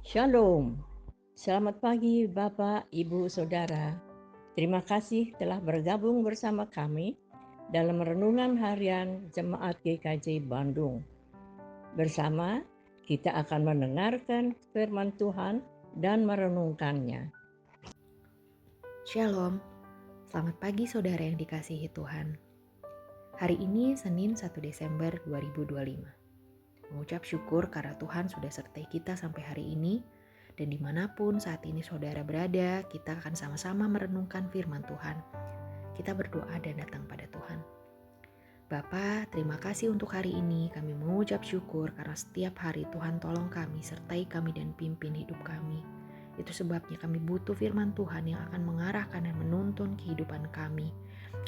Shalom, selamat pagi Bapak, Ibu, Saudara. Terima kasih telah bergabung bersama kami dalam Renungan Harian Jemaat GKJ Bandung. Bersama kita akan mendengarkan firman Tuhan dan merenungkannya. Shalom, selamat pagi saudara yang dikasihi Tuhan. Hari ini Senin 1 Desember 2025. Mengucap syukur karena Tuhan sudah sertai kita sampai hari ini, dan dimanapun saat ini saudara berada, kita akan sama-sama merenungkan firman Tuhan. Kita berdoa dan datang pada Tuhan. Bapa, terima kasih untuk hari ini. Kami mengucap syukur karena setiap hari Tuhan tolong kami, sertai kami dan pimpin hidup kami. Itu sebabnya kami butuh firman Tuhan yang akan mengarahkan dan menuntun kehidupan kami.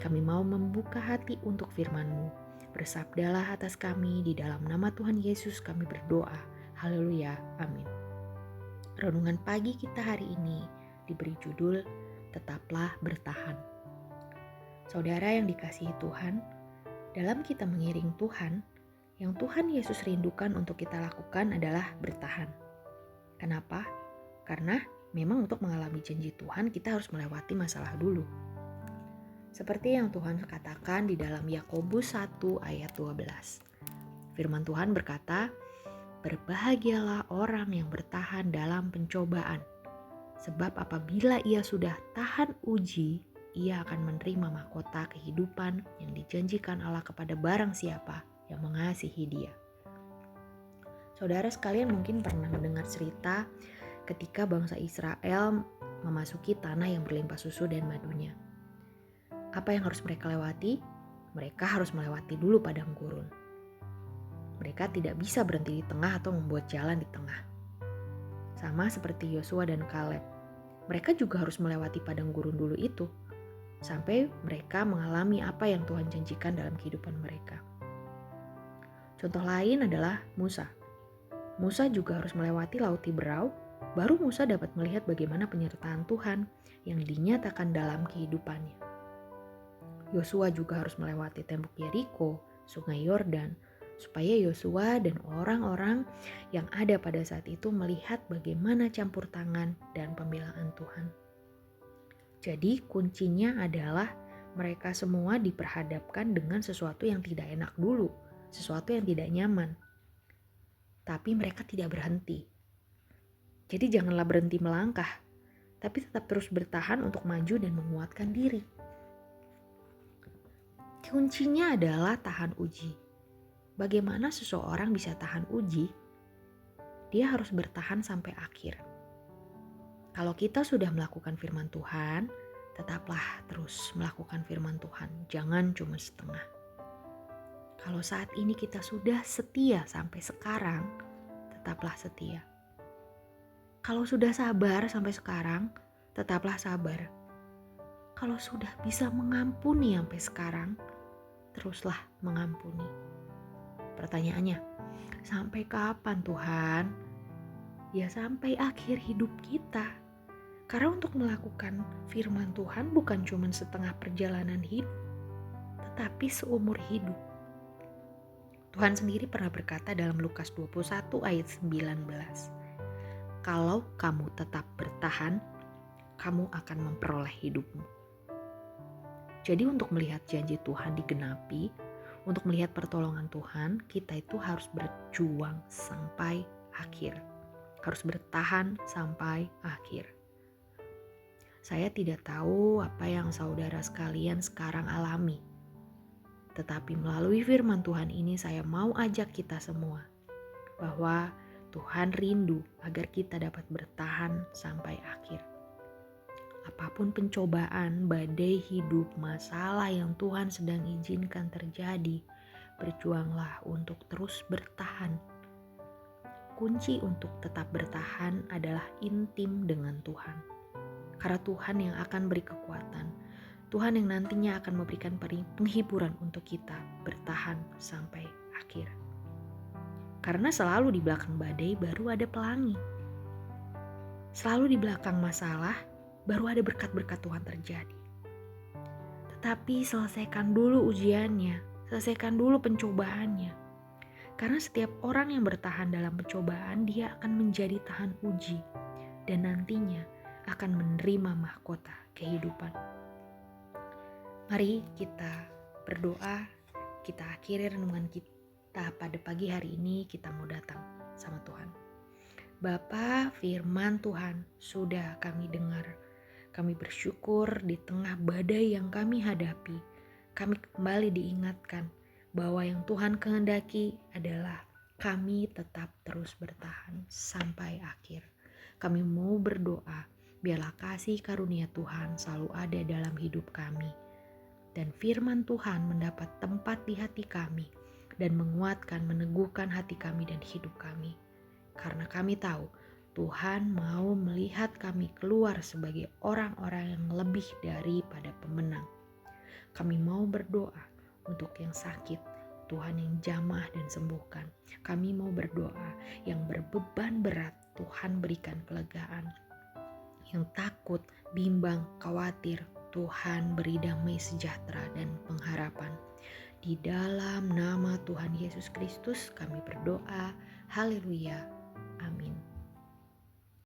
Kami mau membuka hati untuk firman-Mu. Bersabdalah atas kami, di dalam nama Tuhan Yesus kami berdoa. Haleluya, amin. Renungan pagi kita hari ini diberi judul Tetaplah Bertahan. Saudara yang dikasihi Tuhan, dalam kita mengiring Tuhan, yang Tuhan Yesus rindukan untuk kita lakukan adalah bertahan. Kenapa? Karena memang untuk mengalami janji Tuhan kita harus melewati masalah dulu. Seperti yang Tuhan katakan di dalam Yakobus 1 ayat 12. Firman Tuhan berkata, "Berbahagialah orang yang bertahan dalam pencobaan, sebab apabila ia sudah tahan uji, ia akan menerima mahkota kehidupan yang dijanjikan Allah kepada barang siapa yang mengasihi Dia." Saudara sekalian mungkin pernah mendengar cerita ketika bangsa Israel memasuki tanah yang berlimpah susu dan madunya. Apa yang harus mereka lewati? Mereka harus melewati dulu padang gurun. Mereka tidak bisa berhenti di tengah atau membuat jalan di tengah. Sama seperti Yosua dan Kaleb. Mereka juga harus melewati padang gurun dulu itu, sampai mereka mengalami apa yang Tuhan janjikan dalam kehidupan mereka. Contoh lain adalah Musa. Musa juga harus melewati Laut Tiberau, baru Musa dapat melihat bagaimana penyertaan Tuhan yang dinyatakan dalam kehidupannya. Yosua juga harus melewati tembok Yeriko, sungai Yordan, supaya Yosua dan orang-orang yang ada pada saat itu melihat bagaimana campur tangan dan pembelaan Tuhan. Jadi kuncinya adalah mereka semua diperhadapkan dengan sesuatu yang tidak enak dulu, sesuatu yang tidak nyaman. Tapi mereka tidak berhenti. Jadi janganlah berhenti melangkah, tapi tetap terus bertahan untuk maju dan menguatkan diri. Kuncinya adalah tahan uji. Bagaimana seseorang bisa tahan uji? Dia harus bertahan sampai akhir. Kalau kita sudah melakukan firman Tuhan, tetaplah terus melakukan firman Tuhan. Jangan cuma setengah. Kalau saat ini kita sudah setia sampai sekarang, tetaplah setia. Kalau sudah sabar sampai sekarang, tetaplah sabar. Kalau sudah bisa mengampuni sampai sekarang, teruslah mengampuni. Pertanyaannya, sampai kapan Tuhan? Ya sampai akhir hidup kita. Karena untuk melakukan firman Tuhan bukan cuma setengah perjalanan hidup, tetapi seumur hidup. Tuhan sendiri pernah berkata dalam Lukas 21 ayat 19, "Kalau kamu tetap bertahan, kamu akan memperoleh hidupmu." Jadi untuk melihat janji Tuhan digenapi, untuk melihat pertolongan Tuhan, kita itu harus berjuang sampai akhir. Harus bertahan sampai akhir. Saya tidak tahu apa yang saudara sekalian sekarang alami. Tetapi melalui firman Tuhan ini saya mau ajak kita semua bahwa Tuhan rindu agar kita dapat bertahan sampai akhir. Apapun pencobaan, badai hidup, masalah yang Tuhan sedang izinkan terjadi, berjuanglah untuk terus bertahan. Kunci untuk tetap bertahan adalah intim dengan Tuhan. Karena Tuhan yang akan beri kekuatan, Tuhan yang nantinya akan memberikan penghiburan untuk kita bertahan sampai akhir. Karena selalu di belakang badai baru ada pelangi. Selalu di belakang masalah baru ada berkat-berkat Tuhan terjadi. Tetapi selesaikan dulu ujiannya, selesaikan dulu pencobaannya. Karena setiap orang yang bertahan dalam pencobaan, dia akan menjadi tahan uji dan nantinya akan menerima mahkota kehidupan. Mari kita berdoa, kita akhiri renungan kita pada pagi hari ini, kita mau datang sama Tuhan. Bapa, firman Tuhan sudah kami dengar. Kami bersyukur di tengah badai yang kami hadapi, kami kembali diingatkan bahwa yang Tuhan kehendaki adalah kami tetap terus bertahan sampai akhir. Kami mau berdoa, biarlah kasih karunia Tuhan selalu ada dalam hidup kami. Dan firman Tuhan mendapat tempat di hati kami dan menguatkan, meneguhkan hati kami dan hidup kami. Karena kami tahu Tuhan mau melihat kami keluar sebagai orang-orang yang lebih daripada pemenang. Kami mau berdoa untuk yang sakit, Tuhan yang jamah dan sembuhkan. Kami mau berdoa yang berbeban berat, Tuhan berikan kelegaan. Yang takut, bimbang, khawatir, Tuhan beri damai sejahtera dan pengharapan. Di dalam nama Tuhan Yesus Kristus kami berdoa. Haleluya. Amin.